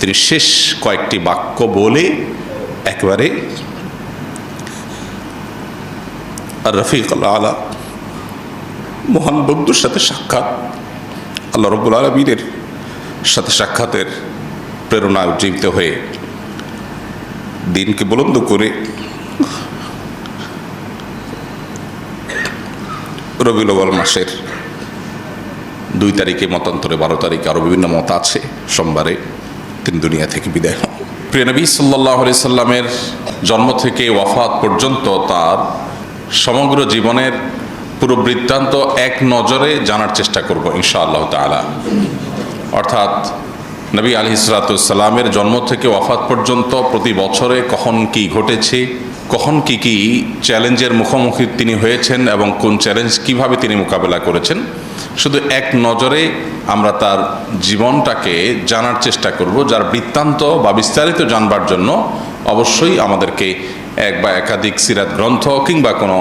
তিনি শেষ কয়েকটি বাক্য বলে একেবারে আর রফিক আলা মহান বন্ধুর সাথে সাক্ষাৎ, আল্লাহ রাব্বুল আলামিনের সাথে সাক্ষাতের প্রেরণায় উজ্জীবিত হয়ে দিনকে বুলন্দ করে রবিউল আউয়াল মাসের 2 তারিখে, মতান্তরে 12 তারিখে, আরও বিভিন্ন মত আছে, সোমবারে তিনি দুনিয়া থেকে বিদায় হন। প্রিয় নবী সাল্লাল্লাহু আলাইহি সাল্লামের জন্ম থেকে ওয়াফাত পর্যন্ত তার সমগ্র জীবনের পুরো বৃত্তান্ত এক নজরে জানার চেষ্টা করব ইনশাআল্লাহ তাআলা। অর্থাৎ নবী আলাইহিস সালাতু ওয়াস সালামের জন্ম থেকে ওয়াফাত পর্যন্ত প্রতি বছরে কখন কি ঘটেছে, কখন কি কি চ্যালেঞ্জের মুখোমুখি তিনি হয়েছেন এবং কোন চ্যালেঞ্জ কিভাবে তিনি মোকাবেলা করেছেন, শুধু এক নজরে আমরা তার জীবনটাকে জানার চেষ্টা করব, যার বৃত্তান্ত বা বিস্তারিত জানবার জন্য অবশ্যই আমাদেরকে এক বা একাধিক সিরাত গ্রন্থ কিংবা কোনো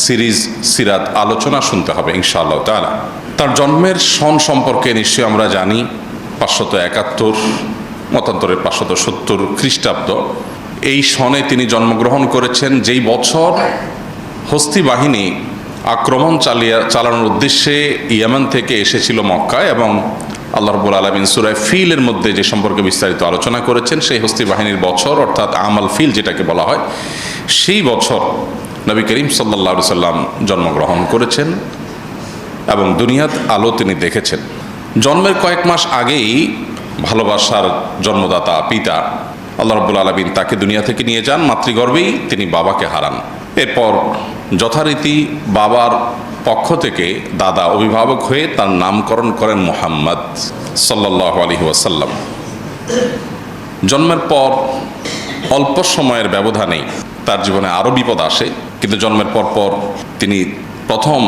সিরিজ সিরাত আলোচনা শুনতে হবে ইনশাআল্লাহ তাআলা। তার জন্মের সন সম্পর্কে নিশ্চয়ই আমরা জানি 571, মতান্তরে 570 খ্রিস্টাব্দ। এই সনে তিনি জন্মগ্রহণ করেছেন, যেই বছর হস্তি বাহিনী আক্রমণ চালানোর উদ্দেশ্যে ইয়েমেন থেকে এসেছিল মক্কায়, এবং আল্লাহ রাব্বুল আলামিন সূরা ফিলের মধ্যে যে সম্পর্কে বিস্তারিত আলোচনা করেছেন, সেই হস্তি বাহিনীর বছর অর্থাৎ আমাল ফিল যেটাকে বলা হয়, সেই বছর নবী করিম সাল্লাল্লাহু আলাইহি সাল্লাম জন্মগ্রহণ করেছেন এবং দুনিয়াত আলো তিনি দেখেছেন। জন্মের কয়েক মাস আগেই ভালোবাসার জন্মদাতা পিতা আল্লাহ রাব্বুল আলামিন তাকে দুনিয়া থেকে নিয়ে যান, মাতৃগর্ভেই তিনি বাবাকে হারান। এরপর যথারীতি বাবার পক্ষ থেকে দাদা অভিভাবক হয়ে তার নামকরণ করেন মুহাম্মদ সাল্লাল্লাহু আলাইহি ওয়াসাল্লাম। জন্মের পর অল্প সময়ের ব্যবধানেই তার জীবনে আরও বিপদ আসে, কিন্তু জন্মের পর তিনি প্রথম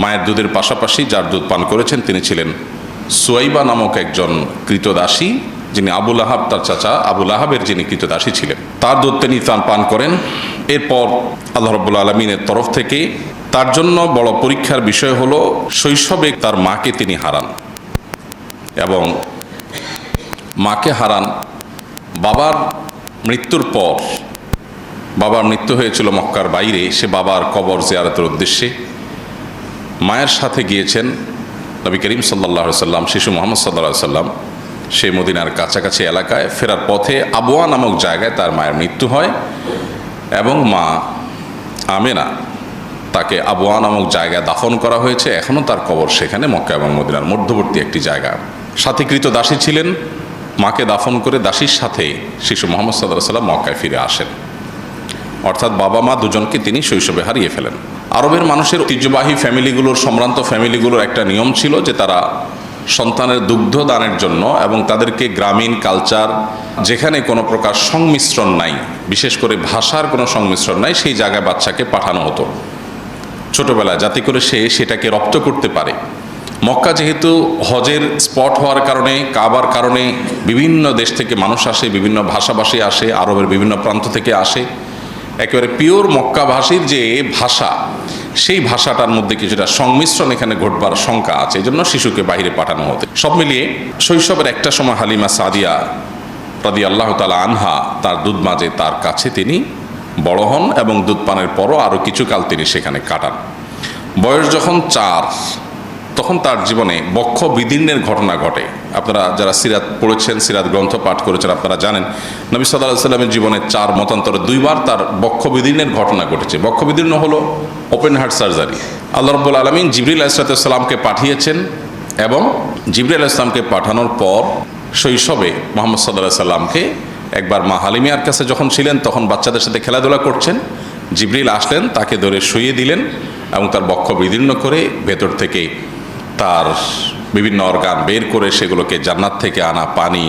মায়ের দুধের পাশাপাশি যার দুধ পান করেছেন তিনি ছিলেন সুয়াইবা নামক একজন কৃতদাসী, যিনি আবু লাহাব, তার চাচা আবু লাহাবের যিনি কৃতদাসী ছিলেন, তার দুধ তিনি পান করেন। এরপর আল্লাহ রাব্বুল আলামিনের তরফ থেকে তার জন্য বড় পরীক্ষার বিষয় হলো শৈশবে তার মাকে তিনি হারান, এবং মাকে হারান বাবার মৃত্যুর পর। বাবার মৃত্যু হয়েছিল মক্কার বাইরে, সে বাবার কবর জিয়ারতের উদ্দেশ্যে মায়ের সাথে গিয়েছেন নবী করিম সাল্লাল্লাহু আলাইহি সাল্লাম, শিশু মুহাম্মদ সাল্লাল্লাহু আলাইহি সাল্লাম। সেই মদিনার কাছাকাছি এলাকায় ফেরার পথে আবওয়া নামক জায়গায় তার মায়ের মৃত্যু হয়, এবং মা আমেনা তাকে আবওয়া নামক জায়গায় দাফন করা হয়েছে। এখনও তার কবর সেখানে, মক্কা এবং মদিনার মধ্যবর্তী একটি জায়গা। সাথে কৃত দাসী ছিলেন, মাকে দাফন করে দাসীর সাথে শিশু মুহাম্মদ সাল্লাল্লাহু আলাইহি সাল্লাম মক্কায় ফিরে আসেন। অর্থাৎ বাবা মা দুজনকে তিনি শৈশবে হারিয়ে ফেলেন। আরবের মানুষের ঐতিহ্যবাহী ফ্যামিলিগুলোর, সম্ভ্রান্ত ফ্যামিলিগুলোর একটা নিয়ম ছিল যে তারা সন্তানের দুগ্ধ দানের জন্য এবং তাদেরকে গ্রামীণ কালচার, যেখানে কোনো প্রকার সংমিশ্রণ নাই, বিশেষ করে ভাষার কোনো সংমিশ্রণ নাই, সেই জায়গায় বাচ্চাকে পাঠানো হতো ছোটবেলায়, যাতে করে সে সেটাকে রপ্ত করতে পারে। মক্কা যেহেতু হজের স্পট হওয়ার কারণে, কাবার কারণে বিভিন্ন দেশ থেকে মানুষ আসে, বিভিন্ন ভাষাভাষী আসে, আরবের বিভিন্ন প্রান্ত থেকে আসে, একেবারে পিওর মক্কাভাষীর যে ভাষা, সেই ভাষাটার মধ্যে কিছুটা সংমিশ্রণ এখানে ঘটবার শঙ্কা আছে, এই জন্য শিশুকে বাইরে পাঠানো হতো। সব মিলিয়ে শৈশবের একটা সময় হালিমা সাদিয়া রাদিয়াল্লাহু তাআলা আনহা তার দুধ মাঝে তার কাছে তিনি বড় হন, এবং দুধ পানের পরও আরও কিছুকাল তিনি সেখানে কাটান। বয়স যখন 4, তখন তার জীবনে বক্ষ বিদীর্ণের ঘটনা ঘটে। আপনারা যারা সিরাত পড়েছেন, সিরাত গ্রন্থ পাঠ করেছেন, আপনারা জানেন নবী সাল্লাল্লাহু আলাইহি সাল্লামের জীবনে 4 মতান্তরে 2 বার তার বক্ষ বিদীর্ণের ঘটনা ঘটেছে। বক্ষ বিদীর্ণ হলো ওপেন হার্ট সার্জারি। আল্লাহ রাব্বুল আলামিন জিবরিল আলাইহিস সালামকে পাঠিয়েছেন, এবং জিবরিল আলাইহিস সালামকে পাঠানোর পর শৈশবে মুহাম্মদ সাল্লাল্লাহু আলাইহি সাল্লামকে একবার মা হালিমার কাছে যখন ছিলেন, তখন বাচ্চাদের সাথে খেলাধুলা করছেন, জিবরিল আসলেন, তাকে ধরে শুইয়ে দিলেন এবং তার বক্ষ বিদীর্ণ করে ভেতর থেকে তার বিভিন্ন অর্গান বের করে সেগুলোকে জান্নাত থেকে আনা পানি,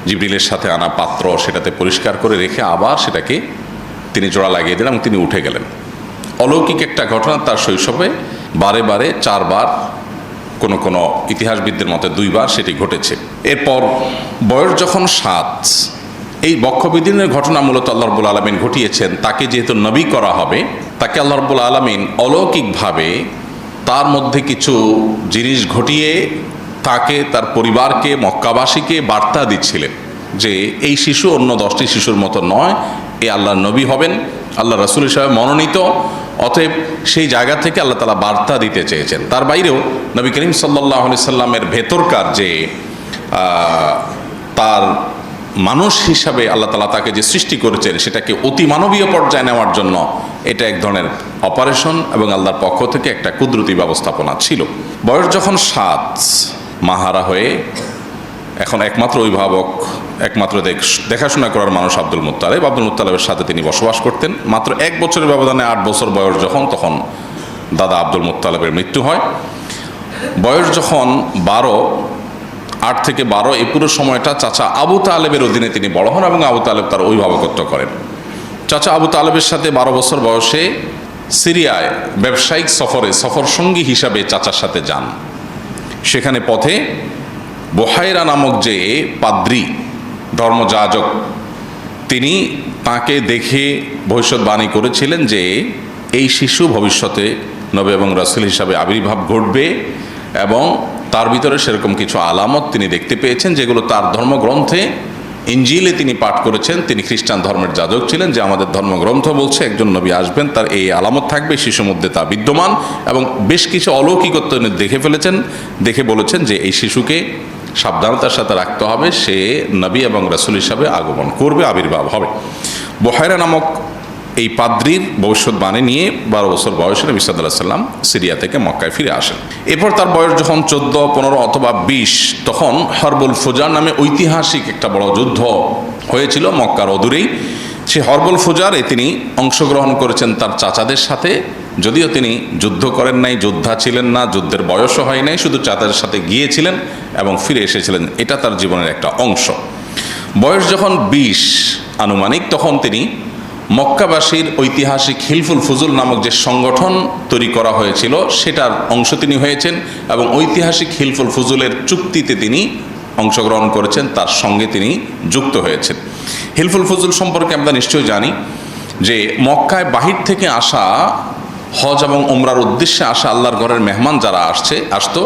জিবরিলের সাথে আনা পাত্র, সেটাতে পরিষ্কার করে রেখে আবার সেটাকে তিনি জোড়া লাগিয়ে দিলেন এবং তিনি উঠে গেলেন। অলৌকিক একটা ঘটনা, তার শৈশবে বারে বারে 4 বার, কোনো ইতিহাসবিদদের মতে 2 বার সেটি ঘটেছে। এরপর বয়স যখন 7, এই বক্ষবিদীর্ণের ঘটনা মূলত আল্লাহ রাব্বুল আলামিন ঘটিয়েছেন। তাকে যেহেতু নবী করা হবে, তাকে আল্লাহ রাব্বুল আলামিন অলৌকিকভাবে তার মধ্যে কিছু জিনিস ঘটিয়ে তাকে, তার পরিবারকে, মক্কাবাসীকে বার্তা দিচ্ছিলেন যে এই শিশু অন্য 10টি শিশুর মতো নয়, এ আল্লাহর নবী হবেন, আল্লাহ রাসূল হিসেবে মনোনীত। অতএব সেই জায়গা থেকে আল্লাহ তাআলা বার্তা দিতে চেয়েছেন। তার বাইরেও নবী করিম সাল্লাল্লাহু আলাইহি সাল্লামের ভেতরকার যে তার মানুষ হিসাবে আল্লাহ তাআলা তাকে যে সৃষ্টি করেছেন সেটাকে অতি মানবীয় পর্যায়ে নেওয়ার জন্য এটা এক ধরনের অপারেশন এবং আল্লাহর পক্ষ থেকে একটা কুদরতি ব্যবস্থাপনা ছিল। বয়স যখন 7, মাহারা হয়ে এখন একমাত্র অভিভাবক, একমাত্র দেখাশোনা করার মানুষ আব্দুল মুত্তালিবের সাথে তিনি বসবাস করতেন। মাত্র 1 বছরের ব্যবধানে 8 বছর বয়স তখন দাদা আব্দুল মুত্তালিবের মৃত্যু হয়। বয়স যখন 12, 8 থেকে 12, এই পুরো সময়টা চাচা আবু তালেবের অধীনে তিনি বড় হন এবং আবু তালেব তার অভিভাবকত্ব করেন। চাচা আবু তালেবের সাথে 12 বছর বয়সে সিরিয়ায় ব্যবসায়িক সফর সঙ্গী হিসাবে চাচার সাথে যান। সেখানে পথে বুহাইরা নামক যে পাদ্রী ধর্মযাজক, তিনি তাকে দেখে ভবিষ্যৎবাণী করেছিলেন যে এই শিশু ভবিষ্যতে নবী এবং রাসূল হিসাবে আবির্ভাব ঘটবে, এবং তার ভিতরে সেরকম কিছু আলামত তিনি দেখতে পেয়েছেন যেগুলো তার ধর্মগ্রন্থে ইনজিলে তিনি পাঠ করেছেন। তিনি খ্রিস্টান ধর্মের যাজক ছিলেন, যে আমাদের ধর্মগ্রন্থ বলছে একজন নবী আসবেন, তার এই আলামত থাকবে, শিশুর মধ্যে তা বিদ্যমান, এবং বেশ কিছু অলৌকিকত্ব দেখে ফেলেছেন। দেখে বলেছেন যে এই শিশুকে সাবধানতার সাথে রাখতে হবে, সে নবী এবং রাসূল হিসাবে আগমন করবে, আবির্ভাব হবে। বুহাইরা নামক এই পাদ্রীর ভবিষ্যৎবাণী নিয়ে 12 বছর বয়সে নবী সাল্লাল্লাহু আলাইহি ওয়াসাল্লাম সিরিয়া থেকে মক্কায় ফিরে আসেন। এরপর তার বয়স যখন 14, 15 অথবা 20, তখন হরবুল ফুজার নামে ঐতিহাসিক একটা বড় যুদ্ধ হয়েছিল মক্কার অদূরেই। সেই হরবুল ফুজারে তিনি অংশগ্রহণ করেছেন তার চাচাদের সাথে, যদিও তিনি যুদ্ধ করেন নাই, যোদ্ধা ছিলেন না, যুদ্ধের বয়সও হয় নাই, শুধু চাচাদের সাথে গিয়েছিলেন এবং ফিরে এসেছিলেন। এটা তার জীবনের একটা অংশ। বয়স যখন 20 আনুমানিক, তখন তিনি মক্কাবাসীর ঐতিহাসিক হিলফুল ফুজুল নামক যে সংগঠন তৈরি করা হয়েছিল সেটার অংশ তিনি হয়েছেন, এবং ঐতিহাসিক হিলফুল ফুজুলের চুক্তিতে তিনি অংশগ্রহণ করেছেন, তার সঙ্গে তিনি যুক্ত হয়েছেন। হিলফুল ফুজুল সম্পর্কে আমরা নিশ্চয়ই জানি যে মক্কায় বাহির থেকে আসা হজ এবং উমরার উদ্দেশ্যে আসা আল্লাহর ঘরের মেহমান যারা আসতো,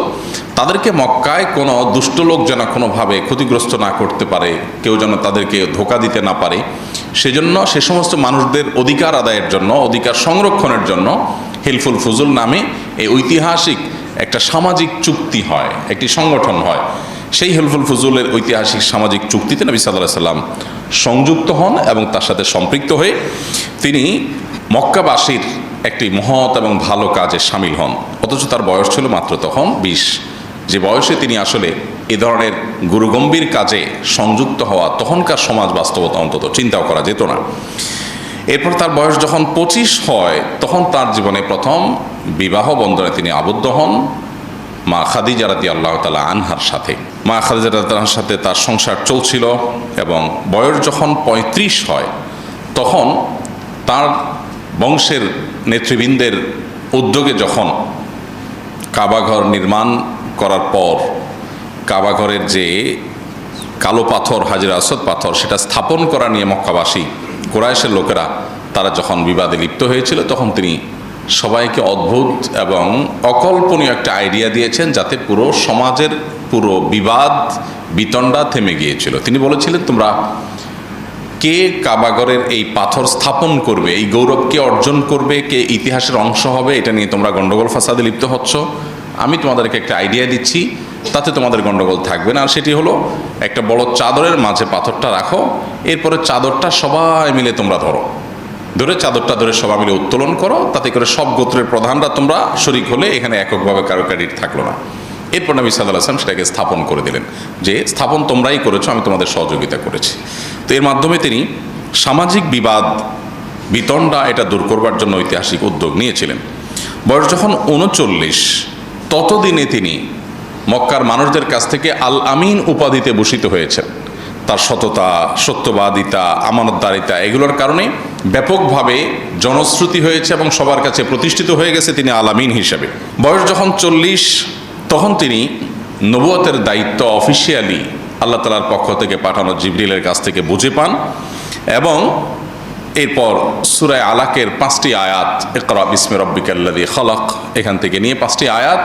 তাদেরকে মক্কায় কোনো দুষ্ট লোক যেন কোনোভাবে ক্ষতিগ্রস্ত না করতে পারে, কেউ যেন তাদেরকে ধোঁকা দিতে না পারে, সেজন্য সে সমস্ত মানুষদের অধিকার আদায়ের জন্য, অধিকার সংরক্ষণের জন্য হিলফুল ফুজুল নামে এই ঐতিহাসিক একটা সামাজিক চুক্তি হয়, একটি সংগঠন হয়। সেই হিলফুল ফুজুলের ঐতিহাসিক সামাজিক চুক্তিতে নবী সাল্লাল্লাহু আলাইহি ওয়াসাল্লাম সংযুক্ত হন এবং তার সাথে সম্পৃক্ত হয়ে তিনি মক্কাবাসীর একটি মহৎ এবং ভালো কাজে সামিল হন। অথচ তার বয়স ছিল মাত্র তখন 20, যে বয়সে তিনি আসলে এ ধরনের গুরুগম্ভীর কাজে সংযুক্ত হওয়া তখনকার সমাজ বাস্তবতা অন্তত চিন্তাও করা যেত না। এরপর তার বয়স যখন 25 হয়, তখন তার জীবনে প্রথম বিবাহ বন্ধনে তিনি আবদ্ধ হন মা খাদিজা রাদিয়াল্লাহু তাআলা আনহার সাথে। মা খাদিজা রাদিয়াল্লাহু আনহার সাথে তার সংসার চলছিল, এবং বয়স যখন 35 হয়, তখন তার বংশের নেতৃবৃন্দের উদ্যোগে যখন কাবাঘর নির্মাণ করার পর কাবাঘরের যে কালো পাথর, হাজরে আসওয়াদ পাথর, সেটা স্থাপন করা নিয়ে মক্কাবাসী কুরাইশের লোকেরা তারা যখন বিবাদে লিপ্ত হয়েছিল, তখন তিনি সবাইকে অদ্ভুত এবং অকল্পনীয় একটা আইডিয়া দিয়েছেন, যাতে পুরো সমাজের পুরো বিবাদ বিতণ্ডা থেমে গিয়েছিল। তিনি বলেছিলেন, তোমরা কে কাবাঘরের এই পাথর স্থাপন করবে, এই গৌরব কে অর্জন করবে, কে ইতিহাসের অংশ হবে, এটা নিয়ে তোমরা গন্ডগোল ফাসাদে লিপ্ত হচ্ছ। আমি তোমাদেরকে একটা আইডিয়া দিচ্ছি, তাতে তোমাদের গন্ডগোল থাকবে না। আর সেটি হলো, একটা বড় চাদরের মাঝে পাথরটা রাখো, এরপরে চাদরটা সবাই মিলে তোমরা ধরে চাদরটা ধরে সবাই মিলে উত্তোলন করো, তাতে করে সব গোত্রের প্রধানরা তোমরা শরিক হলে, এখানে এককভাবে কারো ক্রেডিট থাকলো না। এরপর নবী সাল্লাল্লাহু আলাইহি ওয়াসাল্লাম সেটাকে স্থাপন করে দিলেন, যে স্থাপন তোমরাই করেছো, আমি তোমাদের সহযোগিতা করেছি। তো এর মাধ্যমে তিনি সামাজিক বিবাদ বিতণ্ডা এটা দূর করবার জন্য ঐতিহাসিক উদ্যোগ নিয়েছিলেন। বয়স যখন 39, ততদিনে তিনি মক্কার মানুষদের কাছ থেকে আল আমিন উপাধিতে ভূষিত হয়েছেন। তার সততা, সত্যবাদিতা, আমানতদারিতা, এগুলোর কারণে ব্যাপকভাবে জনশ্রুতি হয়েছে এবং সবার কাছে প্রতিষ্ঠিত হয়ে গেছে তিনি আল আমিন হিসেবে। বয়স যখন 40, তখন তিনি নবুয়তের দায়িত্ব অফিসিয়ালি আল্লাহ তাআলার পক্ষ থেকে পাঠানো জিবরিলের কাছ থেকে বুঝে পান, এবং এরপর সূরা আলাকের 5টি আয়াত, ইকরা বিসমি রাব্বিকাল্লাযী খালাক, এখান থেকে নিয়ে 5টি আয়াত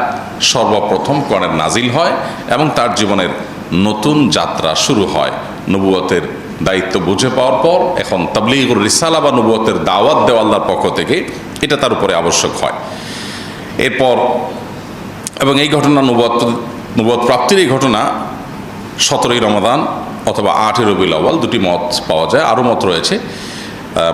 সর্বপ্রথম কোরআনের নাজিল হয়, এবং তার জীবনের নতুন যাত্রা শুরু হয়। নবুয়তের দায়িত্ব বুঝে পাওয়ার পর এখন তাবলীগুর রিসালা বা নবুয়তের দাওয়াত দেওয়া আল্লাহর পক্ষ থেকে এটা তার উপরে আবশ্যক হয়। এরপর এবং এই ঘটনা নবুয়ত প্রাপ্তির এই ঘটনা 17ই রমাদান অথবা 8ই রবিউল আউয়াল, দুটি মত পাওয়া যায়, আরও মত রয়েছে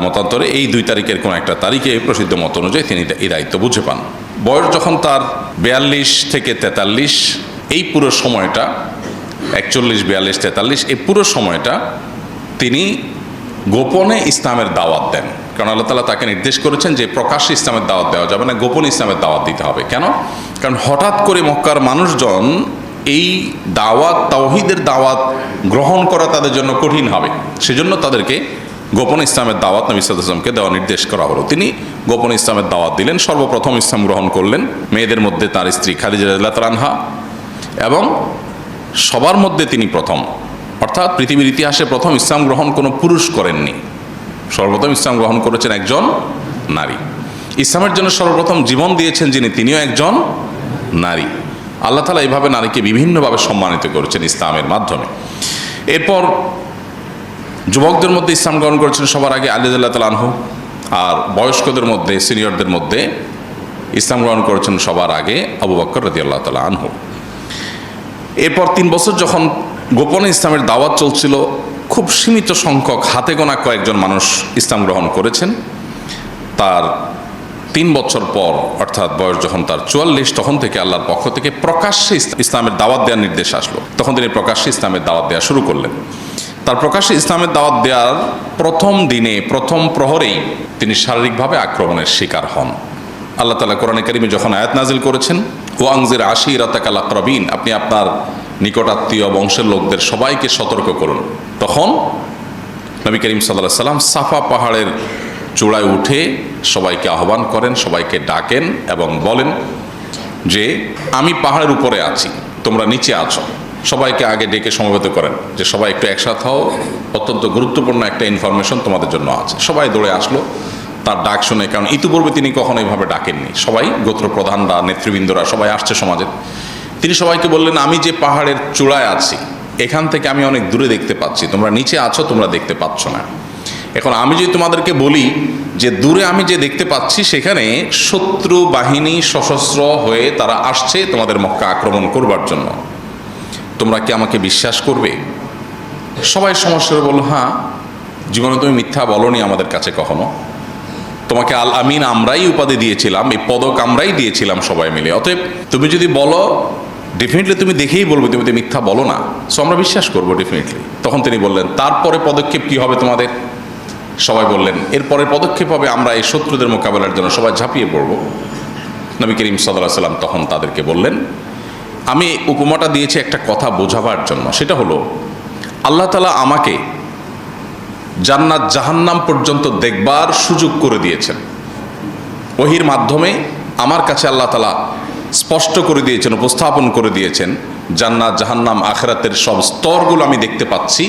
মতান্তরে। এই 2 তারিখের কোনো একটা তারিখে প্রসিদ্ধ মত অনুযায়ী তিনি এই দায়িত্ব বুঝে পান। বয়স যখন তার 42 থেকে 43, এই পুরো সময়টা 41, 42, 43 এই পুরো সময়টা তিনি গোপনে ইসলামের দাওয়াত দেন। কারণ আল্লাহ তাআলা তাকে নির্দেশ করেছেন যে প্রকাশ্যে ইসলামের দাওয়াত দেওয়া যাবে না, গোপনে ইসলামের দাওয়াত দিতে হবে। কেন? কারণ হঠাৎ করে মক্কার মানুষজন এই দাওয়াত, তাওহীদের দাওয়াত গ্রহণ করা তাদের জন্য কঠিন হবে। সেজন্য তাদেরকে গোপন ইসলামের দাওয়াত নবী সাল্লাল্লাহু আলাইহি ওয়াসাল্লামকে দেওয়া নির্দেশ করা হলো। তিনি গোপন ইসলামের দাওয়াত দিলেন। সর্বপ্রথম ইসলাম গ্রহণ করলেন মেয়েদের মধ্যে তার স্ত্রী খাদিজা রাদিয়াল্লাহু তাআলা আনহা, এবং সবার মধ্যে তিনি প্রথম, অর্থাৎ পৃথিবীর ইতিহাসে প্রথম ইসলাম গ্রহণ কোনো পুরুষ করেননি। সর্বপ্রথম ইসলাম গ্রহণ করেছেন একজন নারী। ইসলামের জন্য সর্বপ্রথম জীবন দিয়েছেন যিনি, তিনিও একজন নারী। আল্লাহ তাআলা এইভাবে নারীকে বিভিন্নভাবে সম্মানিত করেছেন ইসলামের মাধ্যমে। এরপর যুবকদের মধ্যে ইসলাম গ্রহণ করেছেন সবার আগে আলী রাদিয়াল্লাহু তাআলা আনহু, আর বয়স্কদের মধ্যে, সিনিয়রদের মধ্যে ইসলাম গ্রহণ করেছেন সবার আগে আবু বকর রাদিয়াল্লাহু তাআলা আনহু। এরপর 3 বছর যখন গোপনে ইসলামের দাওয়াত চলছিল, খুব সীমিত সংখ্যক, হাতে গোনা কয়েকজন মানুষ ইসলাম গ্রহণ করেছেন। তার 3 বছর পর, অর্থাৎ বয়স যখন তার 44, তখন থেকে আল্লাহর পক্ষ থেকে প্রকাশ্যে ইসলামের দাওয়াত দেওয়ার নির্দেশ আসলো। তখন তিনি প্রকাশ্যে ইসলামের দাওয়াত দেওয়া শুরু করলেন। তার প্রকাশ্যে ইসলামের দাওয়াত দেওয়ার প্রথম দিনে, প্রথম প্রহরেই তিনি শারীরিকভাবে আক্রমণের শিকার হন। আল্লাহ তাআলা কোরআনে কারিমে যখন আয়াত নাজিল করেছেন, ওয়া আনজির আশীরাতাকাল আকরাবিন, আপনি আপনার নিকটাত্মীয় বংশের লোকদের সবাইকে সতর্ক করুন, তখন নবী করিম সাল্লাল্লাহু আলাইহি ওয়াসাল্লাম সাফা পাহাড়ের চূড়ায় উঠে সবাইকে আহ্বান করেন, সবাইকে ডাকেন এবং বলেন যে আমি পাহাড়ের উপরে আছি, তোমরা নিচে আছো। সবাইকে আগে ডেকে সমবেত করেন যে সবাই একটু একসাথে হও, অত্যন্ত গুরুত্বপূর্ণ একটা ইনফরমেশন তোমাদের জন্য আছে। সবাই দৌড়ে আসলো তার ডাক শুনে, কারণ ইতিপূর্বে তিনি কখনো এইভাবে ডাকেননি। সবাই গোত্রপ্রধানরা, নেতৃবৃন্দরা সবাই আসছে সমাজে। তিনি সবাইকে বললেন, আমি যে পাহাড়ের চূড়ায় আছি, এখান থেকে আমি অনেক দূরে দেখতে পাচ্ছি, তোমরা নিচে আছো, তোমরা দেখতে পাচ্ছ না। এখন আমি যদি তোমাদেরকে বলি যে দূরে আমি যে দেখতে পাচ্ছি সেখানে শত্রু বাহিনী সশস্ত্র হয়ে তারা আসছে তোমাদের মক্কা আক্রমণ করবার জন্য, তোমরা কি আমাকে বিশ্বাস করবে? সবাই সমস্যা বলল, হ্যাঁ, জীবনে তুমি মিথ্যা বলনি আমাদের কাছে কখনো, তোমাকে আল আমিন আমরাই উপাধি দিয়েছিলাম, এই পদক আমরাই দিয়েছিলাম সবাই মিলে, অতএব তুমি যদি বলো ডেফিনেটলি তুমি দেখেই বলবে তুমি তো মিথ্যা বলো না, সো আমরা বিশ্বাস করবো ডেফিনেটলি। তখন তিনি বললেন, তারপরে পদক্ষেপ কি হবে তোমাদের? সবাই বললেন, এরপরের পদক্ষেপ হবে আমরা এই শত্রুদের মোকাবেলার জন্য সবাই ঝাঁপিয়ে পড়ব। নবী করিম সাল্লাল্লাহু আলাইহি ওয়াসাল্লাম তখন তাদেরকে বললেন, আমি উপমাটা দিয়েছি একটা কথা বোঝাবার জন্য, সেটা হলো আল্লাহ তাআলা আমাকে জান্নাত জাহান্নাম পর্যন্ত দেখবার সুযোগ করে দিয়েছেন। ওহীর মাধ্যমে আমার কাছে আল্লাহ তাআলা স্পষ্ট করে দিয়েছেন, উপস্থাপন করে দিয়েছেন জান্নাত জাহান্নাম আখিরাতের সব স্তরগুলো আমি দেখতে পাচ্ছি।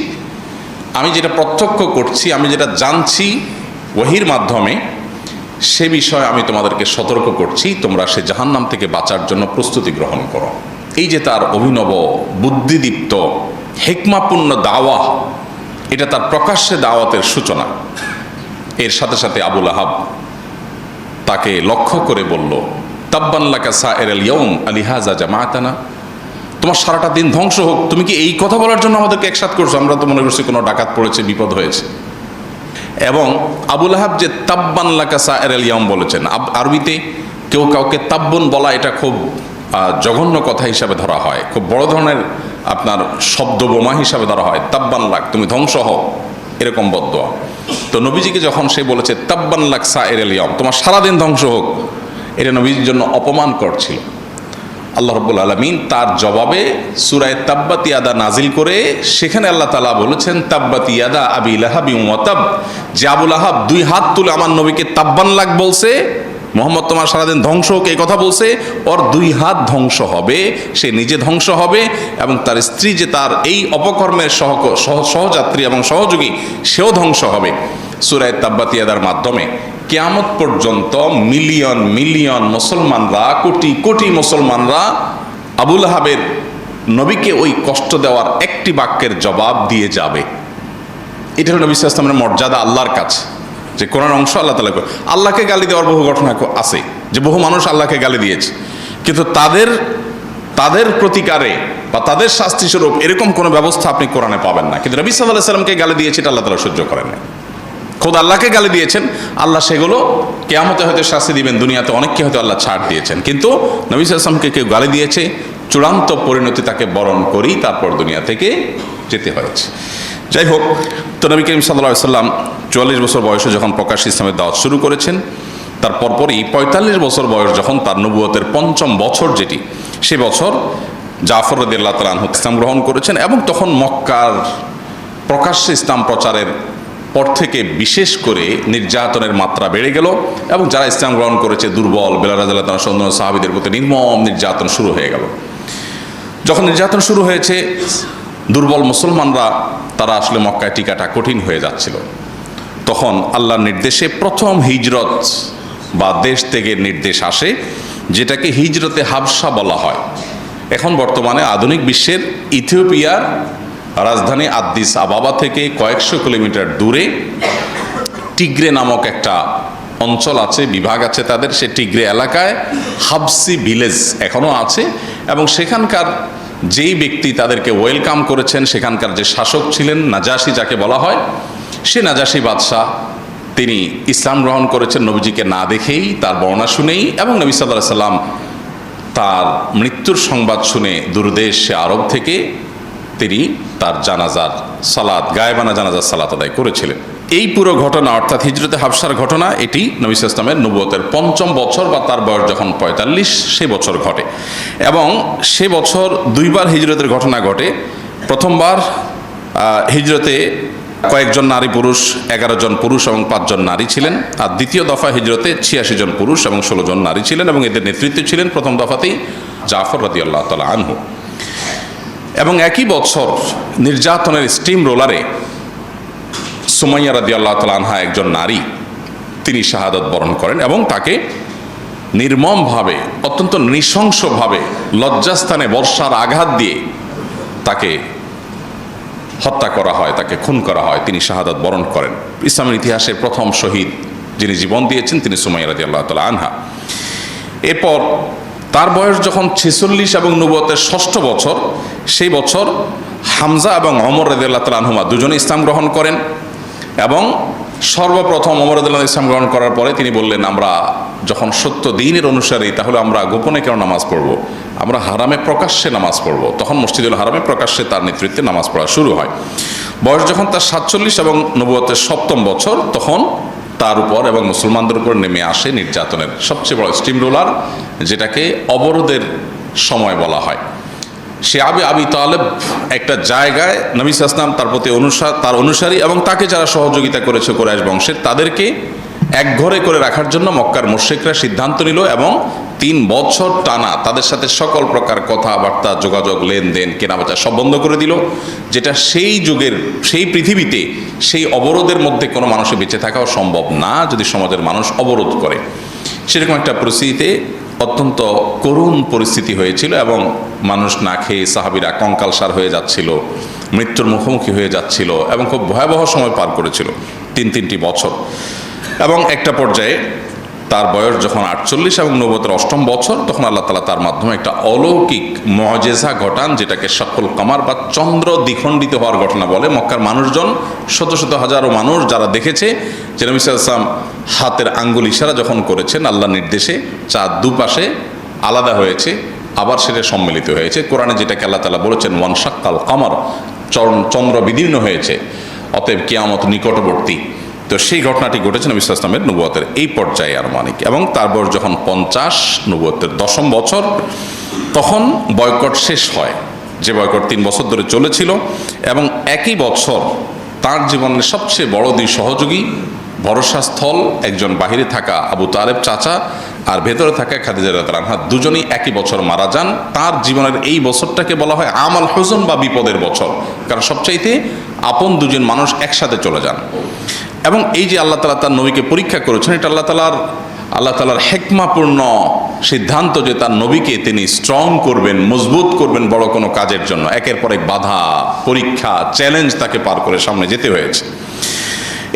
আমি যেটা প্রত্যক্ষ করছি, আমি যেটা জানছি ওহীর মাধ্যমে, সে বিষয়ে আমি তোমাদেরকে সতর্ক করছি, তোমরা সে জাহান্নাম থেকে বাঁচার জন্য প্রস্তুতি গ্রহণ করো। এই যে তার অভিনব বুদ্ধিদীপ্ত হিকমাপূর্ণ দাওয়া, এটা তার প্রকাশ্যে দাওয়াতের সূচনা। এর সাথে সাথে আবু লাহাব তাকে লক্ষ্য করে বলল, তাব্বান লাকা সাইরাল ইয়াউম আলিহাযা জামাআতানা, তোমার সারাটা দিন ধ্বংস হোক, তুমি কি এই কথা বলার জন্য আমাদেরকে একসাথ করছো? আমরা তো মনে করছি কোনো ডাকাত পড়েছে, বিপদ হয়েছে। এবং আবু লাহাব যে তাব্বান লাকা সাইরাল ইয়াউম বলেছেন, আরবিতে কেউ কাউকে তাব্বন বলা এটা খুব জঘন্য কথা হিসাবে ধরা হয়, খুব বড় ধরনের আপনার শব্দ বোমা হিসাবে ধরা হয়। তাব্বান লাক, তুমি ধ্বংস হও, এরকম বদদোয়া। তো নবীজিকে যখন সে বলেছে তাব্বান লাক সাইরাল ইয়াউম, তোমার সারাদিন ধ্বংস হোক, এটা নবীজির জন্য অপমানকর ছিল। আল্লাহ রাব্বুল আলামিন তার জবাবে সূরা তাব্বাত ইয়াদা নাজিল করে সেখানে আল্লাহ তাআলা বলেছেন, তাব্বাত ইয়াদা আবি লাহাবিন ওয়া তাব, যে আবু লাহাব 2 হাত তুলে আমার নবীকে তাব্বান লাক বলছে, মোহাম্মদ তোমার সারাদিন ধ্বংস হোক এই কথা বলছে, ওর 2 হাত ধ্বংস হবে, সে নিজে ধ্বংস হবে এবং তার স্ত্রী যে তার এই অপকর্মের সহযাত্রী এবং সহযোগী, সেও ধ্বংস হবে। সূরা তাব্বাত ইয়াদার মাধ্যমে কিয়ামত পর্যন্ত মিলিয়ন মিলিয়ন মুসলমানরা, কোটি কোটি মুসলমানরা আবু লাহাবের নবীকে ওই কষ্ট দেওয়ার একটি বাক্যের জবাব দিয়ে যাবে। এটা হলো নবী সাল্লাল্লাহু আলাইহি ওয়াসাল্লামের মর্যাদা আল্লাহর কাছে, যে কোরআন অংশ আল্লাহ তাআলা আল্লাহকে গালি দেওয়ার বহু ঘটনা আছে, যে বহু মানুষ আল্লাহকে গালি দিয়েছে, কিন্তু তাদের প্রতিকারে বা তাদের শাস্তি স্বরূপ এরকম কোনো ব্যবস্থা আপনি কোরআনে পাবেন না। কিন্তু নবী সাল্লাল্লাহু আলাইহি ওয়াসাল্লামকে গালি দিয়েছে, এটা আল্লাহ তাআলা সহ্য করেন না। খোদ আল্লাহকে গালি দিয়েছেন, আল্লাহ সেগুলো কিয়ামতে হয়তো শাস্তি দিবেন, দুনিয়াতে অনেককে হয়তো আল্লাহ ছাড় দিয়েছেন, কিন্তু নবী সাল্লাল্লাহু আলাইহি ওয়াসাল্লামকে কেউ গালি দিয়েছে, চূড়ান্ত পরিণতি তাকে বরণ করেই তারপর দুনিয়া থেকে যেতে হয়েছে। যাই হোক, তো নবী করিম সাল্লাল্লাহু আলাইহি ওয়াসাল্লাম 44 বছর বয়সে যখন প্রকাশ্য ইসলামের দাওয়াত শুরু করেছেন, তার পরপরই 45 বছর বয়স যখন তার নবুয়তের 5ম বছর যেটি, সে বছর জাফর রাদিয়াল্লাহু তাআলা আনহু ইসলাম গ্রহণ করেছেন। এবং তখন মক্কার প্রকাশ্যে ইসলাম প্রচারের পর থেকে বিশেষ করে নির্যাতনের মাত্রা বেড়ে গেল, এবং যারা ইসলাম গ্রহণ করেছে দুর্বল বেলাল রাদিয়াল্লাহু তাআলা সন্ধান সাহাবীদের প্রতি নির্মম নির্যাতন শুরু হয়ে গেল। যখন নির্যাতন শুরু হয়েছে, দুর্বল মুসলমানরা তারা আসলে মক্কায় টিকাটা কঠিন হয়ে যাচ্ছিল। তখন আল্লাহর নির্দেশে প্রথম হিজরত বা দেশ ত্যাগের নির্দেশ আসে, যেটাকে হিজরতে হাবশা বলা হয়। এখন বর্তমানে আধুনিক বিশ্বের ইথিওপিয়ার রাজধানী আদ্দিস আবাবা থেকে কয়েকশো কিলোমিটার দূরে টিগ্রে নামক একটা অঞ্চল আছে, বিভাগ আছে তাদের। সে টিগ্রে এলাকায় হাবসি ভিলেজ এখনও আছে, এবং সেখানকার যেই ব্যক্তি তাদেরকে ওয়েলকাম করেছেন, সেখানকার যে শাসক ছিলেন নাজাশি যাকে বলা হয়, সে নাজাশি বাদশাহ তিনি ইসলাম গ্রহণ করেছেন নবীজিকে না দেখেই, তার বর্ণনা শুনেই, এবং নবী সাল্লাল্লাহু আলাইহি সাল্লাম তার মৃত্যুর সংবাদ শুনে দূরদেশ আরব থেকে তিনি তার জানাজার সালাত, গায়েবানা জানাজার সালাত আদায় করেছিলেন। এই পুরো ঘটনা অর্থাৎ হিজরতে হাবশার ঘটনা, এটি নবী সাল্লাল্লাহু আলাইহি ওয়াসাল্লামের নবুয়তের 5ম বছর বা তার বয়স যখন 45 সে বছর ঘটে। এবং সে বছর দুইবার হিজরতের ঘটনা ঘটে। প্রথমবার হিজরতে কয়েকজন নারী পুরুষ, 11 জন পুরুষ এবং 5 জন নারী ছিলেন। আর দ্বিতীয় দফা হিজরতে 86 জন পুরুষ এবং 16 জন নারী ছিলেন, এবং এদের নেতৃত্বে ছিলেন প্রথম দফাতেই জাফর রাদিয়াল্লাহু তাআলা আনহু। এবং একই বছর নির্যাতনের স্টিম রোলারে সুমাইয়া রাদিয়াল্লাহু তাআলা আনহা একজন নারী, তিনি শাহাদাত বরণ করেন, এবং তাকে নির্মমভাবে, অত্যন্ত নৃশংসভাবে লজ্জাস্থানে বর্ষার আঘাত দিয়ে তাকে হত্যা করা হয়, তাকে খুন করা হয়, তিনি শাহাদাত বরণ করেন। ইসলামের ইতিহাসে প্রথম শহীদ যিনি জীবন দিয়েছেন তিনি সুমাইয়া রাদিয়াল্লাহু তাআলা আনহা। এরপর তার বয়স যখন 46 এবং নবুয়তের 6ষ্ঠ বছর, সেই বছর হামজা এবং ওমর রাদিয়াল্লাহু তাআলা আনহুমা দুজনে ইসলাম গ্রহণ করেন। এবং সর্বপ্রথম ওমর রাদিয়াল্লাহু আনহু ইসলাম গ্রহণ করার পরে তিনি বললেন, আমরা যখন সত্য দ্বীনের অনুসারী, তাহলে আমরা গোপনে কেন নামাজ পড়ব, আমরা হারামে প্রকাশ্যে নামাজ পড়ব। তখন মসজিদুল হারামে প্রকাশ্যে তার নেতৃত্বে নামাজ পড়া শুরু হয়। বয়স যখন তার 47 এবং নবুয়তের 7ম বছর, তখন তার উপর এবং মুসলমানদের উপর নেমে আসে নির্যাতনের সবচেয়ে বড় স্টিম রোলার, যেটাকে অবরোধের সময় বলা হয়। সে আবি তালেব একটা জায়গায় নবী সাল্লাল্লাহু আলাইহি ওয়াসাল্লাম তার প্রতি তার অনুসারী এবং তাকে যারা সহযোগিতা করেছে কুরাইশ বংশের, তাদেরকে একঘরে করে রাখার জন্য মক্কার মুশরিকরা সিদ্ধান্ত নিল, এবং 3 বছর টানা তাদের সাথে সকল প্রকার কথাবার্তা, যোগাযোগ, লেনদেন, কেনাবেচা সব বন্ধ করে দিল। যেটা সেই যুগের, সেই পৃথিবীতে সেই অবরোধের মধ্যে কোনো মানুষের বেঁচে থাকাও সম্ভব না যদি সমাজের মানুষ অবরোধ করে। সেরকম একটা পরিস্থিতিতে অত্যন্ত করুণ পরিস্থিতি হয়েছিল, এবং মানুষ না খেয়ে সাহাবীরা কঙ্কালসার হয়ে যাচ্ছিল, মৃত্যুর মুখোমুখি হয়ে যাচ্ছিল, এবং খুব ভয়াবহ সময় পার করেছিল 3টি বছর। এবং একটা পর্যায়ে তার বয়স যখন 48 এবং নবুয়তের 8ম বছর, তখন আল্লাহ তাআলা তার মাধ্যমে একটা অলৌকিক মুআজিজা ঘটান, যেটাকে শাকুল কামার বা চন্দ্র দ্বিখণ্ডিত হওয়ার ঘটনা বলে। মক্কার মানুষজন, শত শত হাজারো মানুষ যারা দেখেছে যে নবী সাল্লাল্লাহু আলাইহি ওয়াসাল্লাম হাতের আঙ্গুল ইশারা যখন করেছেন আল্লাহর নির্দেশে, চাঁদ দুপাশে আলাদা হয়েছে, আবার সেটা সম্মিলিত হয়েছে। কোরআনে যেটাকে আল্লাহ তাআলা বলেছেন ওয়ানশাক্কাল কামার, চন্দ্র বিদীর্ণ হয়েছে, অতএব কিয়ামত নিকটবর্তী। তো সেই ঘটনাটি ঘটেছে নবী সাল্লাল্লাহু আলাইহি ওয়াসাল্লামের নবুয়তের এই পর্যায়ে আনুমানিক। এবং তার বয়স যখন 50, নবুয়তের 10ম বছর, তখন বয়কট শেষ হয়, যে বয়কট 3 বছর ধরে চলেছিল। এবং একই বছর তার জীবনের সবচেয়ে বড় 2 সহযোগী, ভরসাস্থল, একজন বাহিরে থাকা আবু তালেব চাচা আর ভেতরে থাকা খাদিজা রাদিয়াল্লাহু আনহা, দুজনেই একই বছর মারা যান। তার জীবনের এই বছরটাকে বলা হয় আমাল হুজন বা বিপদের বছর, কারণ সবচাইতে আপন 2জন মানুষ একসাথে চলে যান। এবং এই যে আল্লাহ তাআলা তার নবীকে পরীক্ষা করেছেন, এটা আল্লাহ তাআলার হেকমাপূর্ণ সিদ্ধান্ত যে তার নবীকে তিনি স্ট্রং করবেন, মজবুত করবেন বড় কোনো কাজের জন্য, একের পর এক বাধা, পরীক্ষা, চ্যালেঞ্জ তাকে পার করে সামনে যেতে হয়েছে।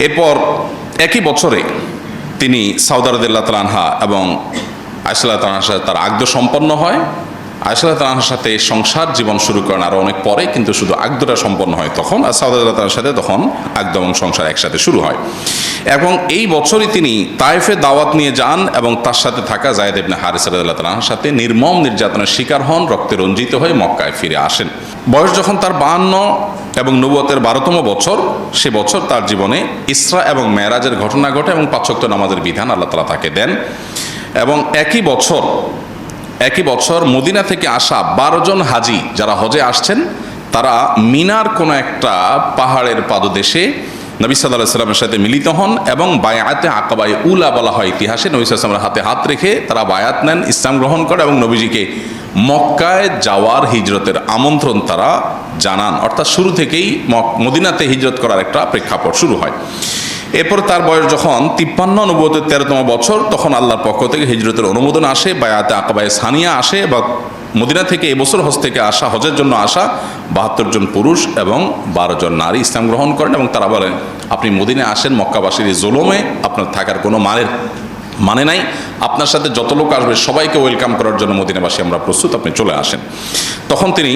এরপর একই বছরে তিনি সাউদা রাদিয়াল্লাহু তাআলা আনহা এবং আয়েশা রাদিয়াল্লাহু তাআলার সাথে তার আকদ সম্পন্ন হয়। আয়েশা রাদিয়াল্লাহু তাআলার সাথে সংসার জীবন শুরু করেন আরও অনেক পরে, কিন্তু শুধু আকদটা সম্পন্ন হয় তখন, আর সাউদা রাদিয়াল্লাহু তাআলার সাথে তখন আকদ এবং সংসার একসাথে শুরু হয়। এবং এই বছরই তিনি তায়েফে দাওয়াত নিয়ে যান এবং তার সাথে থাকা যায়েদ ইবনে হারিসা রাদিয়াল্লাহু তাআলার সাথে নির্মম নির্যাতনের শিকার হন, রক্তে রঞ্জিত হয়ে মক্কায় ফিরে আসেন। বয়স যখন তার 52 এবং নবুয়তের 12তম বছর, সে বছর তার জীবনে ইসরা এবং মেরাজের ঘটনা ঘটে এবং 5 ওয়াক্ত নামাজের বিধান আল্লাহ তাআলা তাকে দেন। এবং একই বছর মদিনা থেকে আসা 12 জন হাজি যারা হজে আসছেন, তারা মিনার কোনো একটা পাহাড়ের পাদদেশে নবী সাল্লাল্লাহু আলাইহি ওয়াসাল্লামের সাথে মিলিত হন এবং বায়াতে আকাবায়ে উলা বলা হয় ইতিহাসে। নবী সাল্লাল্লাহু আলাইহি ওয়াসাল্লামের হাতে হাত রেখে তারা বায়াত নেন, ইসলাম গ্রহণ করে এবং নবীজিকে মক্কায় যাওয়ার হিজরতের আমন্ত্রণ তারা জানান। অর্থাৎ শুরু থেকেই মদিনাতে হিজরত করার একটা প্রেক্ষাপট শুরু হয়। এরপর তার বয়স যখন 53, নবুয়তের 13তম বছর, তখন আল্লাহর পক্ষ থেকে হিজরতের অনুমোদন আসে, বায়াতে আকাবায়ে সানিয়া আসে, বা মদিনা থেকে এবছর হজ থেকে আসা, হজের জন্য আসা 72 জন পুরুষ এবং 12 জন নারী ইসলাম গ্রহণ করেন। এবং তারা বলেন, আপনি মদিনায় আসেন, মক্কাবাসীর এই জুলুমে আপনার থাকার কোনো মানে নাই, আপনার সাথে যত লোক আসবে সবাইকে ওয়েলকাম করার জন্য মদিনাবাসী আমরা প্রস্তুত, আপনি চলে আসেন। তখন তিনি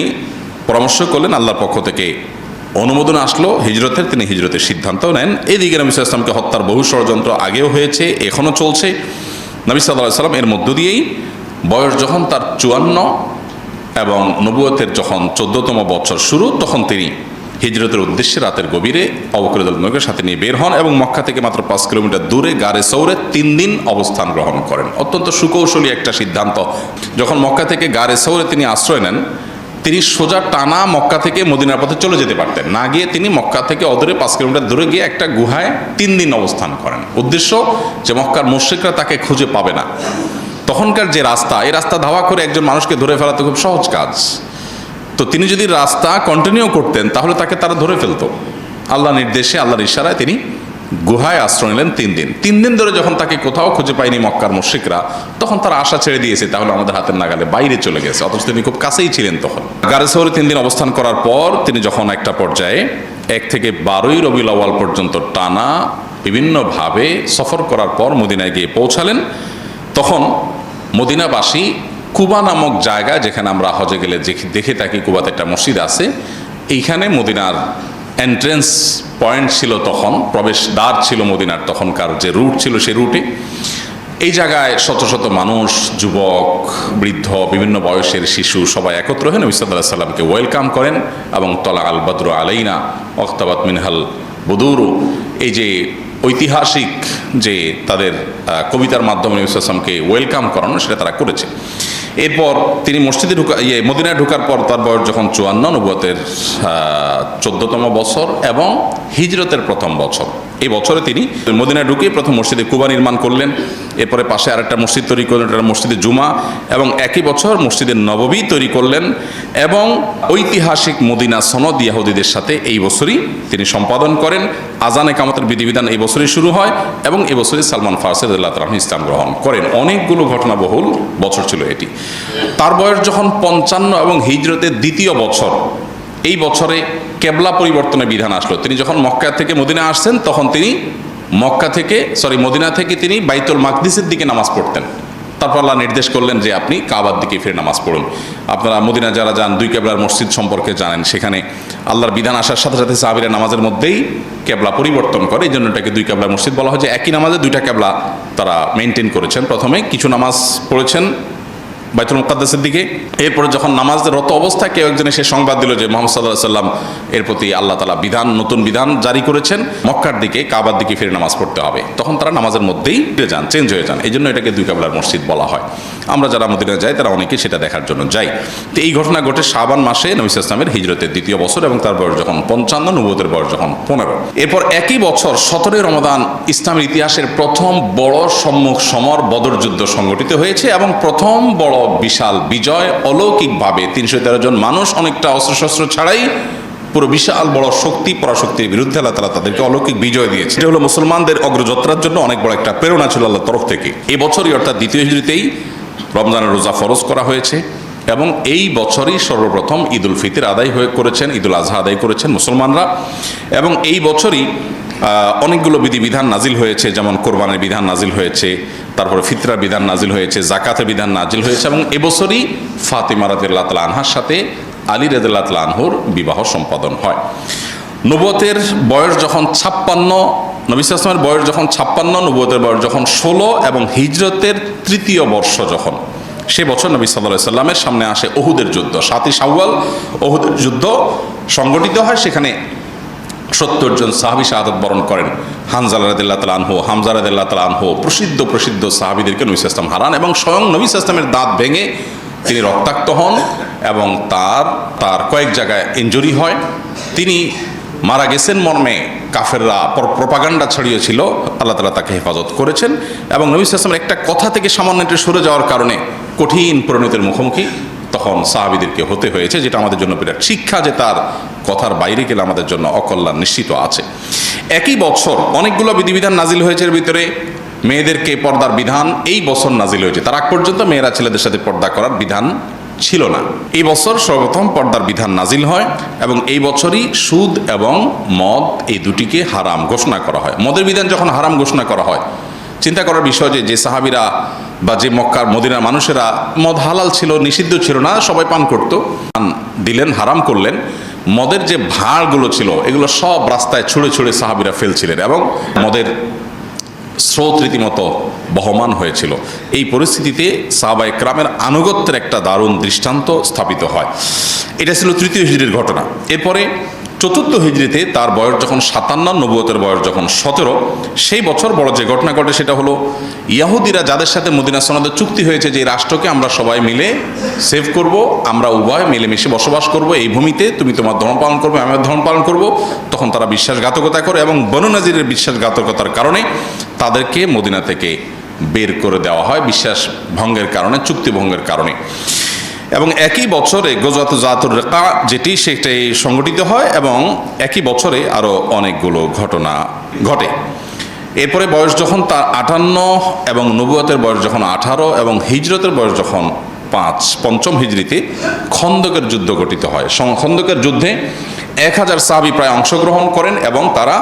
পরামর্শ করলেন, আল্লাহর পক্ষ থেকে অনুমোদন আসলো হিজরতের, তিনি হিজরতের সিদ্ধান্তও নেন। এইদিকে নবী সাল্লাল্লাহু আলাইহি ওয়াসাল্লামকে হত্যার বহু ষড়যন্ত্র আগেও হয়েছে, এখনও চলছে। নবী সাল্লাল্লাহু আলাইহি ওয়াসাল্লাম এর মধ্য দিয়েই বয়স যখন তার 54 এবং নবুয়তের যখন 14তম বছর শুরু, তখন তিনি হিজরতের উদ্দেশ্যে রাতের গভীরে আবু বকর রাদিয়াল্লাহু আনহুকে সাথে নিয়ে বের হন এবং মক্কা থেকে মাত্র 5 কিলোমিটার দূরে গারে সৌরে 3 দিন অবস্থান গ্রহণ করেন। অত্যন্ত সুকৌশলী একটা সিদ্ধান্ত। যখন মক্কা থেকে গারে সৌরে তিনি আশ্রয় নেন, তিনি সোজা টানা মক্কা থেকে মদিনার পথে চলে যেতে পারতেন, না গিয়ে তিনি মক্কা থেকে অদূরে 5 কিলোমিটার দূরে গিয়ে একটা গুহায় 3 দিন অবস্থান করেন। উদ্দেশ্য যে মক্কার মুশরিকরা তাকে খুঁজে পাবে না। তখনকার যে রাস্তা, এই রাস্তা ধাওয়া করে একজন মানুষকে ধরে ফেলা তো খুব সহজ কাজ। তো তিনি যদি রাস্তা কন্টিনিউ করতেন তাহলে তাকে তারা ধরে ফেলতো। আল্লাহ নির্দেশে, আল্লাহর ইশারায় তিনি গুহায় আশ্রয় নিলেন 3 দিন। 3 দিন ধরে যখন তাকে কোথাও খুঁজে পায়নি মক্কার মুশরিকরা, তখন তারা আশা ছেড়ে দিয়েছে তাহলে আমাদের হাতের নাগালে বাইরে চলে গেছে, অথচ তিনি খুব কাছেই ছিলেন। তখন গারে সৌরে 3 দিন অবস্থান করার পর তিনি যখন একটা পর্যায়ে 1 থেকে 12ই রবিউল আউয়াল পর্যন্ত টানা বিভিন্নভাবে সফর করার পর মদিনায় গিয়ে পৌঁছালেন, তখন মদিনাবাসী কুবা নামক জায়গা, যেখানে আমরা হজে গেলে দেখে থাকি কুবাতে একটা মসজিদ আছে, এইখানে মদিনার এন্ট্রেন্স পয়েন্ট ছিল, তখন প্রবেশ দ্বার ছিল মদিনার, তখনকার যে রুট ছিল সেই রুটে। এই জায়গায় শত শত মানুষ, যুবক, বৃদ্ধ, বিভিন্ন বয়সের শিশু সবাই একত্র হয়ে নবী সাল্লাল্লাহু আলাইহি ওয়াসাল্লামকে ওয়েলকাম করেন এবং তলা আল বদরু আলাইনা ওয়াক্তাবাত মিনহাল বুদুরু, এই যে ঐতিহাসিক যে তাদের কবিতার মাধ্যমে নবী সাল্লাল্লাহু আলাইহি ওয়াসাল্লামকে ওয়েলকাম করানো, সেটা তারা করেছে। এরপর তিনি মসজিদে মদিনায় ঢোকার পর তার বয়স যখন 54, নবুয়তের 14তম বছর এবং হিজরতের প্রথম বছর, এই বছরে তিনি মদিনায় ঢুকে প্রথম মসজিদে কুবা নির্মাণ করলেন। এরপরে পাশে আরেকটা মসজিদ তৈরি করলেন, এটা মসজিদে জুমা, এবং একই বছর মসজিদে নববী তৈরি করলেন। এবং ঐতিহাসিক মদিনা সনদ ইয়াহুদীদের সাথে এই বছরই তিনি সম্পাদন করেন। আজান ইকামতের বিধিবিধান এই বছরই শুরু হয় এবং এই বছরই সালমান ফারসি রাদিয়াল্লাহু তাআলা আনহু ইসলাম গ্রহণ করেন। অনেকগুলো ঘটনাবহুল বছর ছিল এটি। তার বয়স যখন 55 এবং হিজরতের 2য় বছর, এই বছরে কেবলা পরিবর্তনের বিধান আসলো। তিনি যখন মক্কা থেকে মদিনা আসছেন, তখন তিনি মদিনা থেকে তিনি বাইতুল মাকদিসের দিকে নামাজ পড়তেন। তারপর আল্লাহ নির্দেশ করলেন যে আপনি কাবার দিকে ফিরে নামাজ পড়ুন। আপনারা মদিনা যারা যান, 2 কেবলার মসজিদ সম্পর্কে জানেন, সেখানে আল্লাহর বিধান আসার সাথে সাথে সাহাবীরা নামাজের মধ্যেই কেবলা পরিবর্তন করে, এই জন্য এটাকে 2 কেবলার মসজিদ বলা হয়। যে একই নামাজে 2টা কেবলা তারা মেনটেন করেছেন। প্রথমে কিছু নামাজ পড়েছেন বাইতুল মুকাদ্দাসের দিকে, এরপরে যখন নামাজের রত অবস্থায় কেউ একজন এসে সংবাদ দিল যে মুহাম্মদ সাল্লাল্লাহু আলাইহি ওয়াসাল্লাম এর প্রতি আল্লাহ তাআলা নতুন বিধান জারি করেছেন, মক্কার দিকে কাবার দিকে ফিরে নামাজ পড়তে হবে, তখন তারা নামাজের মধ্যেই চেঞ্জ হয়ে যান। এই জন্য এটাকে 2 কেবলার মসজিদ বলা হয়। আমরা যারা মদিনায় যাই তারা অনেকে সেটা দেখার জন্য যাই। তো এই ঘটনা ঘটে শাবান মাসে নবী সাল্লাল্লাহু আলাইহি ওয়াসাল্লামের হিজরতের 2য় বছর এবং তার বয়স যখন 55, নবুয়তের বয়স যখন 15। এরপর একই বছর 17 রমাদান ইসলামের ইতিহাসের প্রথম বড় সম্মুখ সমর বদর যুদ্ধ সংগঠিত হয়েছে এবং প্রথম বড় বিশাল বিজয়, অলৌকিকভাবে 313 জন মানুষ অনেকটা অস্ত্রশস্ত্র ছাড়াই পুরো বিশাল বড় শক্তি পরাশক্তির বিরুদ্ধে আল্লাহ তাআলা তাদেরকে অলৌকিক বিজয় দিয়েছে। এটা হলো মুসলমানদের অগ্রযাত্রার জন্য অনেক বড় একটা প্রেরণা ছিল আল্লাহর তরফ থেকে। এই বছরই অর্থাৎ 2য় হিজরিতেই রমজানের রোজা ফরজ করা হয়েছে এবং এই বছরই সর্বপ্রথম ঈদুল ফিতর আদায় করেছেন, ঈদুল আজহা আদায় করেছেন মুসলমানরা। এবং এই বছরই অনেকগুলো বিধিবিধান নাজিল হয়েছে, যেমন কোরবানির বিধান নাজিল হয়েছে, তারপরে ফিতরার বিধান নাজিল হয়েছে, জাকাতের বিধান নাজিল হয়েছে এবং এবছরই ফাতিমা রাদিয়াল্লাহু তাআলা আনহার সাথে আলী রাদিয়াল্লাহু তাআলা আনহুর বিবাহ সম্পাদন হয়। নবুয়তের বয়স যখন 56, নবী সাল্লাল্লাহু আলাইহি ওয়াসাল্লামের বয়স যখন 56, নবুয়তের বয়স যখন 16 এবং হিজরতের 3য় বর্ষ যখন, সে বছর নবী সাল্লাল্লাহু আলাইহি ওয়াসাল্লামের সামনে আসে উহুদের যুদ্ধ। 7ই শাওয়াল উহুদের যুদ্ধ সংগঠিত হয়। সেখানে 70 জন সাহাবী শাহাদাত বরণ করেন। হানজালা রাদিয়াল্লাহু তাআলা আনহু, হামজা রাদিয়াল্লাহু তাআলা আনহু প্রসিদ্ধ সাহাবীদেরকে নবী সাল্লাল্লাহু আলাইহি ওয়াসাল্লাম হারান এবং স্বয়ং নবী সাল্লাল্লাহু আলাইহি ওয়াসাল্লামের দাঁত ভেঙে তিনি রক্তাক্ত হন এবং তার কয়েক জায়গায় ইনজুরি হয়। তিনি মারা গেছেন মর্মে কাফেররা প্রপাগান্ডা ছড়িয়েছিল, আল্লাহ তাআলা তাকে হেফাজত করেছেন এবং নবী সাল্লাল্লাহু আলাইহি ওয়াসাল্লামের একটা কথা থেকে সামান্য একটু সরে যাওয়ার কারণে কঠিন পরিণতির মুখোমুখি তখন সাহাবীদেরকে হতে হয়েছে, যেটা আমাদের জন্য বিরাট শিক্ষা যে তার কথার বাইরে গেলে আমাদের জন্য অকল্যাণ নিশ্চিত আছে। একই বছর অনেকগুলো বিধিবিধান নাজিল হয়েছে। এর ভিতরে মেয়েদেরকে পর্দার বিধান এই বছর নাজিল হয়েছে। তার আগ পর্যন্ত মেয়েরা ছেলেদের সাথে পর্দা করার বিধান ছিল না। এই বছর সর্বপ্রথম পর্দার বিধান নাজিল হয় এবং এই বছরই সুদ এবং মদ এই দুটিকে হারাম ঘোষণা করা হয়। মদের বিধান যখন হারাম ঘোষণা করা হয়, চিন্তা করার বিষয় যে সাহাবীরা বা যে মক্কার মদিনার মানুষেরা, মদ হালাল ছিল, নিষিদ্ধ ছিল না, সবাই পান করত, দিলেন, হারাম করলেন। মদের যে ভাঁড়গুলো ছিল এগুলো সব রাস্তায় ছুঁড়ে ছুঁড়ে সাহাবীরা ফেলছিলেন এবং মদের স্রোত রীতিমতো বহমান হয়েছিল। এই পরিস্থিতিতে সাহাবায়ে কেরামের আনুগত্যের একটা দারুণ দৃষ্টান্ত স্থাপিত হয়। এটা ছিল 3য় হিজরির ঘটনা। এরপরে 4র্থ হিজরিতে তার বয়স যখন 57, নবুয়তের বয়স যখন 17, সেই বছর বড় যে ঘটনা ঘটে সেটা হলো ইহুদিরা যাদের সাথে মদিনা সনদে চুক্তি হয়েছে যে এই রাষ্ট্রকে আমরা সবাই মিলে সেভ করব, আমরা উভয় মিলেমিশে বসবাস করব এই ভূমিতে, তুমি তোমার ধর্ম পালন করবে, আমি আমার ধর্ম পালন করব, তখন তারা বিশ্বাসঘাতকতা করে এবং বনু নাজিরের বিশ্বাসঘাতকতার কারণে তাদেরকে মদিনা থেকে বের করে দেওয়া হয়, বিশ্বাস ভঙ্গের কারণে, চুক্তি ভঙ্গের কারণে। এবং একই বছরে গজওয়াতুল জাতুর রিকা সেটাই সংগঠিত হয় এবং একই বছরে আরও অনেকগুলো ঘটনা ঘটে। এরপরে বয়স যখন তার 58 এবং নবুয়তের বয়স যখন 18 এবং হিজরতের বয়স যখন 5, 5ম হিজরিতে খন্দকের যুদ্ধ গঠিত হয়। খন্দকের যুদ্ধে 1000 সাহাবী প্রায় অংশগ্রহণ করেন এবং তারা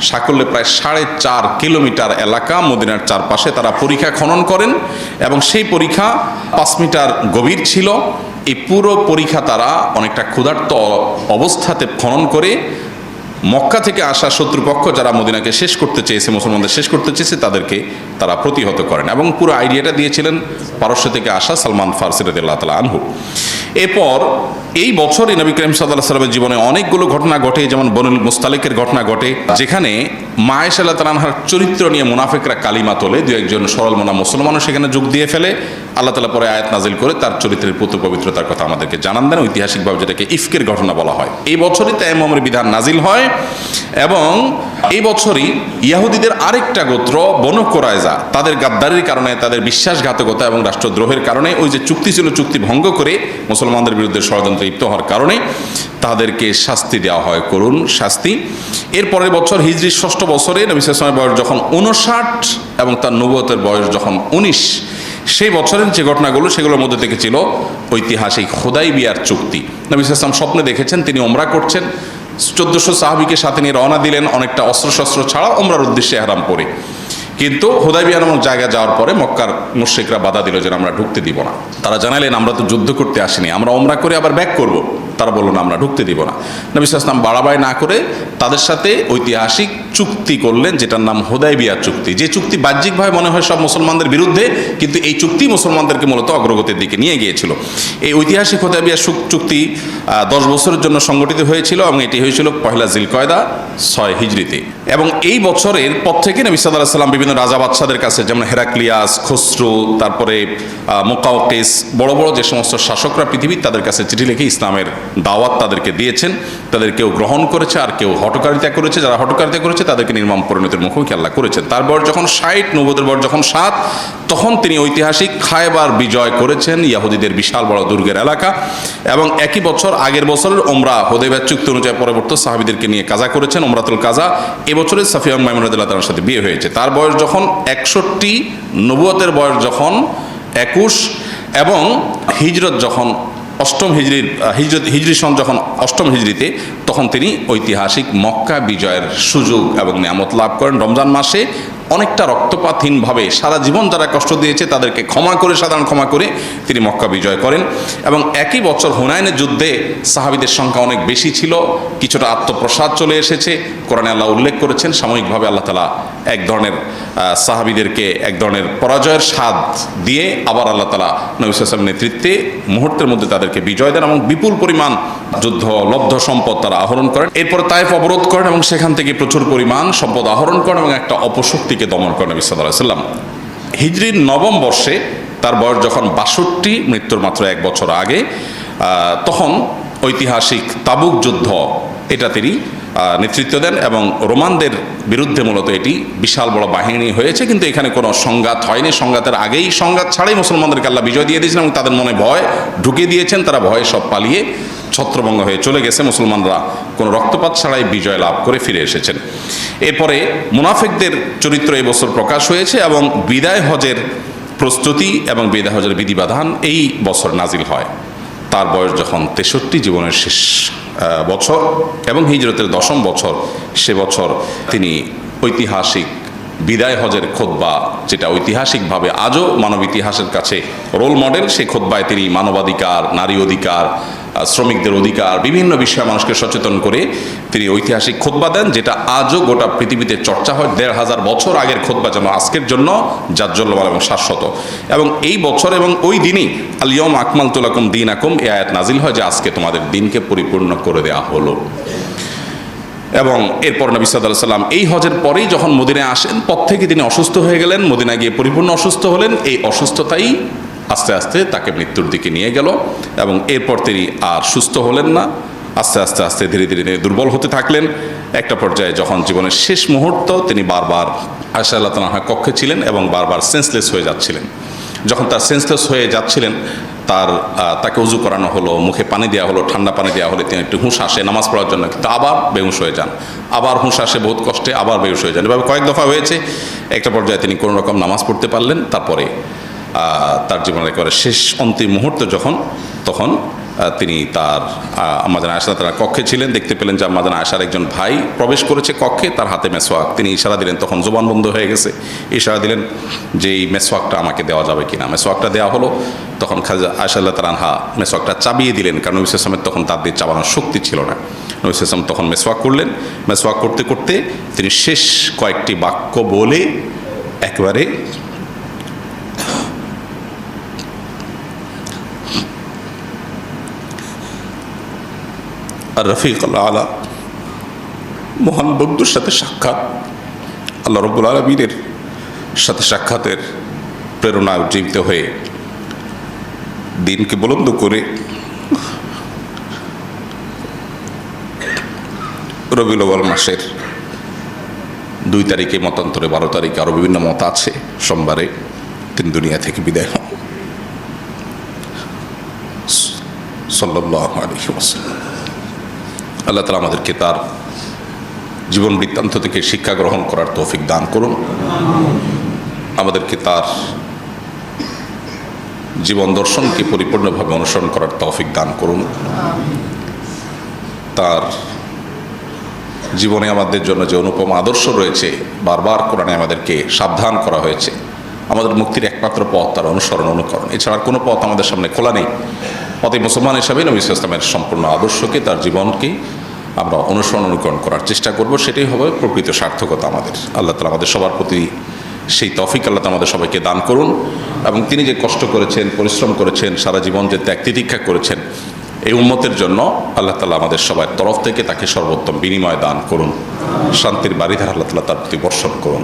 সাকল্যে প্রায় 4.5 কিলোমিটার এলাকা মদিনার চারপাশে তারা পরীক্ষা খনন করেন এবং সেই পরীক্ষা 5 মিটার গভীর ছিল। এই পুরো পরীক্ষা তারা অনেকটা ক্ষুধার্ত অবস্থাতে খনন করে মক্কা থেকে আসা শত্রুপক্ষ যারা মদিনাকে শেষ করতে চেয়েছে, মুসলমানদের শেষ করতে চেয়েছে, তাদেরকে তারা প্রতিহত করেন এবং পুরো আইডিয়াটা দিয়েছিলেন পারস্য থেকে আসা সালমান ফারসি রাদিয়াল্লাহু তাআলা আনহু। এরপর এই বছরই নবী করিম সাল্লাল্লাহু আলাইহি ওয়াসাল্লামের জীবনে অনেকগুলো ঘটনা ঘটে, যেমন বনুল মুস্তালিকের ঘটনা ঘটে, যেখানে মা আয়েশা রাদিয়াল্লাহু তাআলা আনহার চরিত্র নিয়ে মুনাফিকরা কালিমা তোলে, দু একজন সরল মনা মুসলমানও সেখানে যোগ দিয়ে ফেলে। আল্লাহ তাআলা পরে আয়াত নাজিল করে তার চরিত্রের পুত্র পবিত্রতার কথা আমাদেরকে জানান দেন, ঐতিহাসিকভাবে যেটাকে ইফকের ঘটনা বলা হয়। এই বছরই তায়াম্মুমের বিধান নাজিল হয় এবং এই বছরই ইহুদিদের আরেকটা গোত্র বনু কুরাইজা তাদের গাদ্দারির কারণে, তাদের বিশ্বাসঘাতকতা এবং রাষ্ট্রদ্রোহের কারণে, ওই যে চুক্তি ছিল চুক্তি ভঙ্গ করে মুসলমানদের বিরুদ্ধে ষড়যন্ত্রে লিপ্ত হওয়ার কারণে তাদেরকে শাস্তি দেওয়া হয়, করুণ শাস্তি। এর পরের বছর হিজরির 6ষ্ঠ বছরে নবী সাল্লাল্লাহু আলাইহি ওয়াসাল্লামের বয়স যখন 59 এবং তার নবুয়তের বয়স যখন 19, সেই বছরের যে ঘটনাগুলো সেগুলোর মধ্যে থেকে ছিল ঐতিহাসিক হুদাইবিয়ার চুক্তি। নবী সাল্লাল্লাহু আলাইহি ওয়াসাল্লাম স্বপ্নে দেখেছেন তিনি ওমরা করছেন, 1400 সাহাবীকে সাথে নিয়ে রওনা দিলেন, অনেকটা অস্ত্রশস্ত্র ছাড়া ওমরার উদ্দেশ্যে ইহরাম পরে। কিন্তু হুদাইবিয়া নামক জায়গায় যাওয়ার পরে মক্কার মুশরিকরা বাধা দিল যে আমরা ঢুকতে দিব না। তারা জানালেন আমরা তো যুদ্ধ করতে আসিনি, আমরা ওমরা করে আবার ব্যাক করব। তারা বলল না, আমরা ঢুকতে দিব না। নবী সাল্লাল্লাহু আলাইহি ওয়াসাল্লাম বাড়াবাড়ি না করে তাদের সাথে ঐতিহাসিক চুক্তি করলেন, যেটার নাম হুদাইবিয়া চুক্তি। যে চুক্তি বাহ্যিকভাবে মনে হয় সব মুসলমানদের বিরুদ্ধে, কিন্তু এই চুক্তি মুসলমানদেরকে মূলত অগ্রগতির দিকে নিয়ে গিয়েছিল। এই ঐতিহাসিক হুদাইবিয়া চুক্তি 10 বছরের জন্য সংগঠিত হয়েছিল এবং এটি হয়েছিল 1 জিলকয়দা 6 হিজরিতে। এবং এই বছরের পর থেকে নবী সাল্লাল্লাহু আলাইহি ওয়াসাল্লাম বিভিন্ন রাজা বাদশাদের কাছে, যেমন হেরাক্লিয়াস, খসরু, তারপরে মুকাওকিস, বড় বড় যে সমস্ত শাসকরা পৃথিবীর, তাদের কাছে চিঠি লিখে ইসলামের দাওয়াত তাদেরকে দিয়েছেন। তাদের কেউ গ্রহণ করেছে আর কেউ হটকারিতা করেছে। যারা হটকারিতা করেছে তাদেরকে নির্মম পরিণতির মুখোমুখি আল্লাহ করেছেন। তার বয়স যখন 60, নবুয়তের বয়স যখন 7, তখন তিনি ঐতিহাসিক খায়বার বিজয় করেছেন, ইহুদিদের বিশাল বড় দুর্গের এলাকা। এবং একই বছর আগের বছরের ওমরা হুদাইবিয়া চুক্তি অনুযায়ী পরবর্তী সাহাবীদেরকে নিয়ে কাজা করেছেন, ওমরাতুল কাজা। এবছরে সাফিয়া মাইমুনা রাদিয়াল্লাহু তাআলার সাথে বিয়ে হয়েছে। তার বয়স যখন 61, নবুয়তের বয়স যখন 21 এবং হিজরত যখন হিজরি সন যখন অষ্টম হিজরিতে, তখন তিনি ঐতিহাসিক মক্কা বিজয়ের সুযোগ এবং নিয়ামত লাভ করেন। রমজান মাসে অনেকটা রক্তপাতহীনভাবে সারা জীবন যারা কষ্ট দিয়েছে তাদেরকে সাধারণ ক্ষমা করে তিনি মক্কা বিজয় করেন। এবং একই বছর হুনাইনের যুদ্ধে সাহাবীদের সংখ্যা অনেক বেশি ছিল, কিছুটা আত্মপ্রসাদ চলে এসেছে। কোরআনে আল্লাহ উল্লেখ করেছেন সাময়িকভাবে আল্লাহ তাআলা এক ধরনের সাহাবীদেরকে এক ধরনের পরাজয়ের স্বাদ দিয়ে আবার আল্লাহ তাআলা নবী সাল্লাল্লাহু আলাইহি ওয়াসাল্লামের নেতৃত্বে মুহূর্তের মধ্যে তাদেরকে বিজয় দেন এবং বিপুল পরিমাণ যুদ্ধ লব্ধ সম্পদ তারা আহরণ করেন। এরপর তায়েফ অবরোধ করেন এবং সেখান থেকে প্রচুর পরিমাণ সম্পদ আহরণ করেন এবং একটা অপশক্তিকে দমন করেন নবী সাল্লাল্লাহু আলাইহি ওয়াসাল্লাম। হিজরির নবম বর্ষে তার বয়স যখন ৬২, মৃত্যুর মাত্র এক বছর আগে, তখন ঐতিহাসিক তাবুক যুদ্ধ এটা তিনি নেতৃত্ব দেন এবং রোমানদের বিরুদ্ধে মূলত এটি বিশাল বড় বাহিনী হয়েছে, কিন্তু এখানে কোনো সংঘাত হয়নি। সংঘাতের আগেই, সংঘাত ছাড়াই মুসলমানদেরকে আল্লাহ বিজয় দিয়ে দিয়েছেন এবং তাদের মনে ভয় ঢুকিয়ে দিয়েছেন। তারা ভয়ে সব পালিয়ে ছত্রভঙ্গ হয়ে চলে গেছে। মুসলমানরা কোনো রক্তপাত ছাড়াই বিজয় লাভ করে ফিরে এসেছেন। এরপরে মুনাফিকদের চরিত্র এই বছর প্রকাশ হয়েছে এবং বিদায় হজের প্রস্তুতি এবং বিদায় হজের বিধিবিধান এই বছর নাজিল হয়। তার বয়স যখন ৬৩, জীবনের শেষ বছর এবং হিজরতের ১০ম বছর, সে বছর তিনি ঐতিহাসিক বিদায় হজের খুতবা, যেটা ঐতিহাসিকভাবে আজও মানব ইতিহাসের কাছে রোল মডেল, সেই খুতবায় তিনি মানবাধিকার, নারী অধিকার, শ্রমিকদের অধিকার, বিভিন্ন বিষয়ে মানুষকে সচেতন করে তিনি ঐতিহাসিক খুতবা দেন, যেটা আজও গোটা পৃথিবীতে চর্চা হয়। ১৫০০ বছর আগের খুতবা যেন আজকের জন্য জাজ্জল্যমান এবং শাশ্বত। এবং এই বছর এবং ওই দিনই আল ইয়াউমা আকমালতু লাকুম দীনাকুম এই আয়াত নাজিল হয় যে আজকে তোমাদের দিনকে পরিপূর্ণ করে দেওয়া হলো। এবং এরপর নবী সাল্লাল্লাহু আলাইহি ওয়াসাল্লাম এই হজের পরেই যখন মদিনায় আসেন, পর থেকে তিনি অসুস্থ হয়ে গেলেন, মদিনায় গিয়ে পরিপূর্ণ অসুস্থ হলেন। এই অসুস্থতাই আস্তে আস্তে তাকে মৃত্যুর দিকে নিয়ে গেল এবং এরপর তিনি আর সুস্থ হলেন না। আস্তে আস্তে আস্তে ধীরে ধীরে দুর্বল হতে থাকলেন। একটা পর্যায়ে যখন জীবনের শেষ মুহূর্ত, তিনি বারবার আয়েশা রাদিয়াল্লাহু তাআলার কক্ষে ছিলেন এবং বারবার সেন্সলেস হয়ে যাচ্ছিলেন। যখন তার সেন্সলেস হয়ে যাচ্ছিলেন, তাকে উজু করানো হলো, মুখে পানি দেওয়া হলো, ঠান্ডা পানি দেওয়া হলে তিনি একটু হুঁশ আসে নামাজ পড়ার জন্য, কিন্তু আবার বেহুশ হয়ে যান, আবার হুঁশ আসে বহুত কষ্টে, আবার বেহুশ হয়ে যান। এভাবে কয়েক দফা হয়েছে। একটা পর্যায়ে তিনি কোনো রকম নামাজ পড়তে পারলেন। তারপরে তার জীবনের একেবারে শেষ অন্তিম মুহূর্ত যখন, তখন তিনি তার আম্মা জান আয়েশা তার কক্ষে ছিলেন, দেখতে পেলেন যে আম্মা জান আয়েশার একজন ভাই প্রবেশ করেছে কক্ষে, তার হাতে মেসওয়াক। তিনি ইশারা দিলেন, তখন জবান বন্ধ হয়ে গেছে, ইশারা দিলেন যে এই মেসওয়াকটা আমাকে দেওয়া যাবে কিনা। মেসওয়াকটা দেওয়া হলো। তখন খাদিজা আয়েশা রাদিয়াল্লাহু তাআলা মেসওয়াকটা চাবিয়ে দিলেন, কারণ নবী সাল্লাল্লাহু আলাইহি ওয়াসাল্লামের তখন দাঁত দিয়ে চাবানোর শক্তি ছিল না। নবী সাল্লাল্লাহু আলাইহি ওয়াসাল্লাম তখন মেসওয়াক করলেন। মেসওয়াক করতে করতে তিনি শেষ কয়েকটি বাক্য বলে একেবারে আর রফিক আলা মহান বন্ধুর সাথে সাক্ষাৎ, আল্লাহ রাব্বুল আলামিনের সাথে সাক্ষাতের প্রেরণায় উজ্জীবিত হয়ে দিনকে বুলন্দ করে রবিউল আউয়াল মাসের 2 তারিখে, মতান্তরে 12 তারিখে, আরও বিভিন্ন মত আছে, সোমবারে তিনি দুনিয়া থেকে বিদায় হন সাল্লাল্লাহু আলাইহি ওয়াসাল্লাম। আল্লাহ তাআলা আমাদেরকে তার জীবন বৃত্তান্ত থেকে শিক্ষা গ্রহণ করার তৌফিক দান করুন। আমাদেরকে তার জীবন দর্শনকে পরিপূর্ণভাবে অনুসরণ করার তৌফিক দান করুন। তার জীবনে আমাদের জন্য যে অনুপম আদর্শ রয়েছে, বারবার কোরআনে আমাদেরকে সাবধান করা হয়েছে, আমাদের মুক্তির একমাত্র পথ তার অনুসরণ, অনুকরণ, এছাড়া কোনো পথ আমাদের সামনে খোলা নেই। অতএব মুসলমান হিসাবে নবী সাল্লাল্লাহু আলাইহি ওয়াসাল্লামের সম্পূর্ণ আদর্শকে, তার জীবনকে আমরা অনুসরণ, অনুকরণ করার চেষ্টা করব। সেটাই হবে প্রকৃত সার্থকতা আমাদের। আল্লাহ তাআলা আমাদের সবার প্রতি সেই তৌফিক আল্লাহ তাআলা আমাদের সবাইকে দান করুন। এবং তিনি যে কষ্ট করেছেন, পরিশ্রম করেছেন, সারা জীবন যে ত্যাগ তিতিক্ষা করেছেন এই উম্মতের জন্য, আল্লাহ তাআলা আমাদের সবার তরফ থেকে তাকে সর্বোত্তম বিনিময় দান করুন। শান্তির বারিধারা আল্লাহ তাআলা তার প্রতি বর্ষণ করুন।